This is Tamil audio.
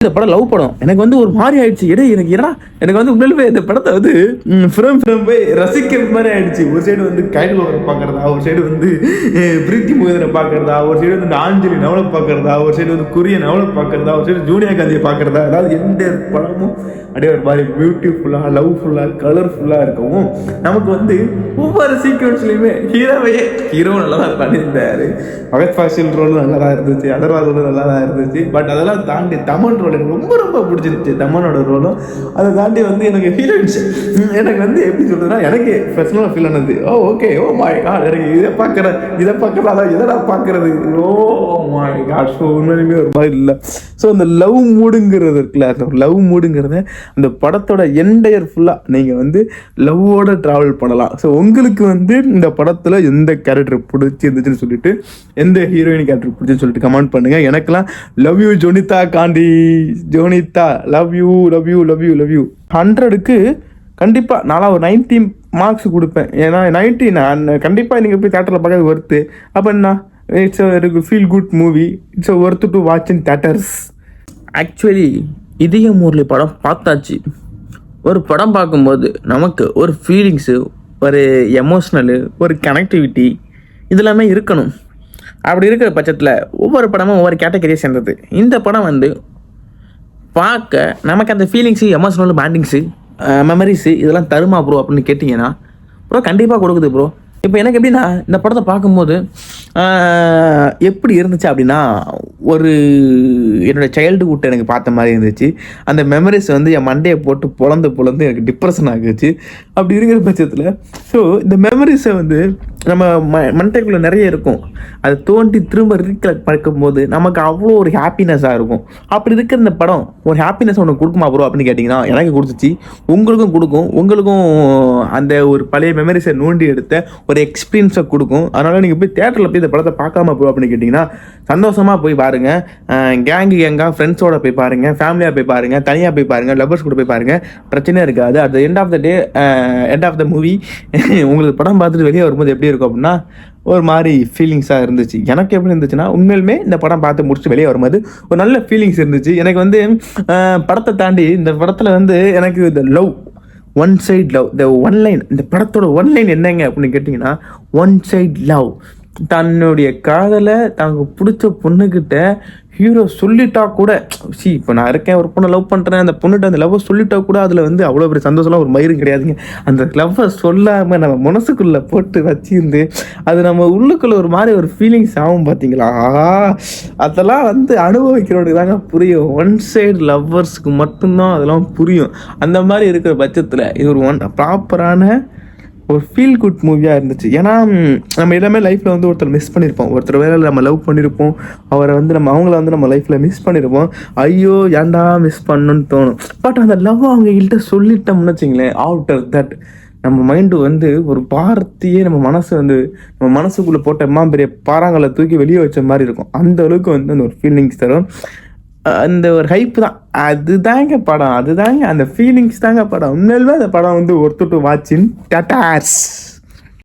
இந்த படம் லவ் படம் எனக்கு வந்து ஒரு மாதிரி ஆயிடுச்சு. எனக்கு வந்து உண்மையிலுமே இந்த படத்தை வந்து ஃபிரம் போய் ரசிக்கிற மாதிரி ஆயிடுச்சு. ஒரு சைடு வந்து கையில் பார்க்கறதா, ஒரு சைடு வந்து பிரீத்தி முகேந்திரனை பார்க்கறதா, ஒரு சைடு வந்து ஆஞ்சலி நவலை பார்க்கறதா, ஒரு சைடு வந்து குரிய நவலை பார்க்கறதா, ஒரு சைடு ஜூனியா காந்தியை பார்க்கறதா. அதாவது எந்த படமும் அப்படியே ஒரு மாதிரி பியூட்டிஃபுல்லாக லவ்ஃபுல்லாக கலர்ஃபுல்லாக இருக்கவும் நமக்கு வந்து ஒவ்வொரு சீக்வன்ஸ்லையுமே ஹீரோ நல்லா தான் பண்ணியிருந்தாரு. பகத் ஃபாசில் ரோல் நல்லா தான் இருந்துச்சு, அதர்வா ரோல் நல்லா தான் இருந்துச்சு. பட் அதெல்லாம் தாண்டி தமன் ரோல் எனக்கு ரொம்ப பிடிச்சிருந்துச்சு. தமனோட ரோலும் அதை தாண்டி வந்து எனக்கு ஹீரோயின்ஸ் எனக்கு வந்து எப்படி சொல்றதுன்னா, எனக்கு பர்சனலாக ஃபீல் ஆனது ஓகே மை காட், எனக்கு இதை பார்க்குறேன் அதான் எதடா பார்க்குறது மை காட். ஸோ உண்மையுமே ஒரு மாதிரி இல்லை. ஸோ அந்த லவ் மூடுங்கிறது இருக்குல்ல, அந்த லவ் மூடுங்கிறத அந்த படத்தோட என்டையர் ஃபுல்லாக நீங்கள் வந்து லவ்வோட ட்ராவல் பண்ணலாம். ஸோ உங்களுக்கு வந்து இந்த படத்தில் எந்த கேரக்டர் பிடிச்சிருந்துச்சுன்னு சொல்லிட்டு, எந்த ஹீரோயின் கேரக்டர் பிடிச்சுன்னு சொல்லிட்டு கமெண்ட் பண்ணுங்கள். எனக்கெல்லாம் love you Jonita Gandhi, Jonita love you 100க்கு கண்டிப்பாக நான் ஒரு 90 மார்க்ஸ் கொடுப்பேன். ஏன்னா 90 நான் கண்டிப்பாக நீங்கள் போய் தேட்டரில் பார்க்கறது ஒர்த்து. அப்போ என்ன, it's a feel good movie, it's a worth to watch in theatres. Actually இதய முரளி படம் பார்த்தாச்சு. ஒரு படம் பார்க்கும்போது நமக்கு ஒரு ஃபீலிங்ஸு, ஒரு எமோஷ்னலு, ஒரு கனெக்டிவிட்டி இதெல்லாமே இருக்கணும். அப்படி இருக்கிற பட்சத்தில் ஒவ்வொரு படமும் ஒவ்வொரு கேட்டகரியை சேர்ந்தது. இந்த படம் வந்து பார்க்க நமக்கு அந்த ஃபீலிங்ஸு, எமோஷ்னல் பாண்டிங்ஸு, மெமரிஸு இதெல்லாம் தருமா ப்ரோ அப்படின்னு கேட்டிங்கன்னா ப்ரோ கண்டிப்பாக கொடுக்குது ப்ரோ. இப்போ எனக்கு எப்படின்னா, இந்த படத்தை பார்க்கும்போது எப்படி இருந்துச்சு அப்படின்னா, ஒரு என்னோடய சைல்டுஹுட் எனக்கு பார்த்த மாதிரி இருந்துச்சு. அந்த மெமரிஸ் வந்து என் மண்டையை போட்டு பொழந்து எனக்கு டிப்ரெஷன் ஆகுச்சு. அப்படி இருக்கிற பட்சத்தில் ஸோ இந்த மெமரிஸை வந்து நம்ம மண்டைக்குள்ளே நிறைய இருக்கும். அதை தோண்டி திரும்ப ரீகலெக்ட் பார்க்கும்போது நமக்கு அவ்வளோ ஒரு ஹாப்பினஸாக இருக்கும். அப்படி இருக்கிற இந்த படம் ஒரு ஹாப்பினஸ் ஒன்று கொடுக்குமா ப்ரோ அப்படின்னு கேட்டிங்கன்னா எனக்கு கொடுத்துச்சு, உங்களுக்கும் கொடுக்கும். உங்களுக்கும் அந்த ஒரு பழைய மெமரிஸை நோண்டி எடுத்த ஒரு எக்ஸ்பீரியன்ஸை கொடுக்கும். அதனால் நீங்கள் போய் தேட்டரில் போய் இந்த படத்தை பார்க்காம ப்ரோ அப்படின்னு கேட்டிங்கன்னா சந்தோஷமாக போய் பாருங்கள். கேங்காக ஃப்ரெண்ட்ஸோட போய் பாருங்கள், ஃபேமிலியாக போய் பாருங்கள், தனியாக போய் பாருங்கள், லவ்வர்ஸ் கூட போய் பாருங்கள், பிரச்சனையே இருக்காது. At the end of the day, end of the movie உங்களுக்கு படம் பார்த்துட்டு வெளியே வரும்போது எப்படி இருக்கும் அப்படின்னா ஒரு மாதிரி ஃபீலிங்ஸாக இருந்துச்சு. எனக்கு எப்படி இருந்துச்சுன்னா, உண்மையிலுமே இந்த படம் பார்த்து முடிச்சுட்டு வெளியே வரும்போது ஒரு நல்ல ஃபீலிங்ஸ் இருந்துச்சு. எனக்கு வந்து படத்தை தாண்டி இந்த படத்தில் வந்து எனக்கு இந்த லவ், ஒன் சைட் லவ், இந்த ஒன்லைன், இந்த படத்தோட ஒன்லைன் என்னங்க அப்படின்னு கேட்டிங்கன்னா, ஒன் சைட் லவ். தன்னுடைய காதலை தனக்கு பிடிச்ச பொண்ணுக்கிட்ட ஹீரோ சொல்லிட்டா கூட, இப்போ நான் இருக்கேன், ஒரு பொண்ணை லவ் பண்ணுறேன், அந்த பொண்ணுகிட்ட அந்த லவ்வை சொல்லிட்டா கூட அதில் வந்து அவ்வளோ பெரிய சந்தோஷம்லாம் ஒரு மயிரும் கிடையாதுங்க. அந்த லவ்வை சொல்லாமல் நம்ம மனசுக்குள்ளே போட்டு வச்சிருந்து அது நம்ம உள்ளுக்குள்ளே ஒரு மாதிரி ஒரு ஃபீலிங்ஸ் ஆகும் பார்த்தீங்களா, அதெல்லாம் வந்து அனுபவிக்கிறவனுக்கு தாங்க புரியும். ஒன் சைடு லவ்வர்ஸுக்கு மட்டும்தான் அதெல்லாம் புரியும். அந்த மாதிரி இருக்கிற பட்சத்தில் இது ஒரு ப்ராப்பரான ஒரு ஃபீல் குட் மூவியாக இருந்துச்சு. ஏன்னா நம்ம எல்லாமே லைஃப்பில் வந்து ஒருத்தர் மிஸ் பண்ணியிருப்போம், ஒருத்தர் வேலை நம்ம லவ் பண்ணியிருப்போம், அவரை வந்து அவங்கள வந்து நம்ம லைஃப்பில் மிஸ் பண்ணியிருப்போம். ஐயோ ஏன்டா மிஸ் பண்ணணும்னு தோணும். பட் அந்த லவ் அவங்ககிட்ட சொல்லிட்டோம்னு வச்சிங்களேன், ஆஃப்டர் தட் நம்ம மைண்டு வந்து ஒரு பாரத்தையே நம்ம மனசுக்குள்ளே போட்ட பெரிய பாறாங்களை தூக்கி வெளியே வச்ச மாதிரி இருக்கும். அந்த அளவுக்கு வந்து அந்த ஒரு ஃபீலிங்ஸ் தரும். அந்த ஒரு ஹைப்பு தான், அதுதாங்க படம், அதுதாங்க அந்த ஃபீலிங்ஸ் தாங்க படம். உண்மையிலுமே அந்த படம் வந்து worth to watch in theatres.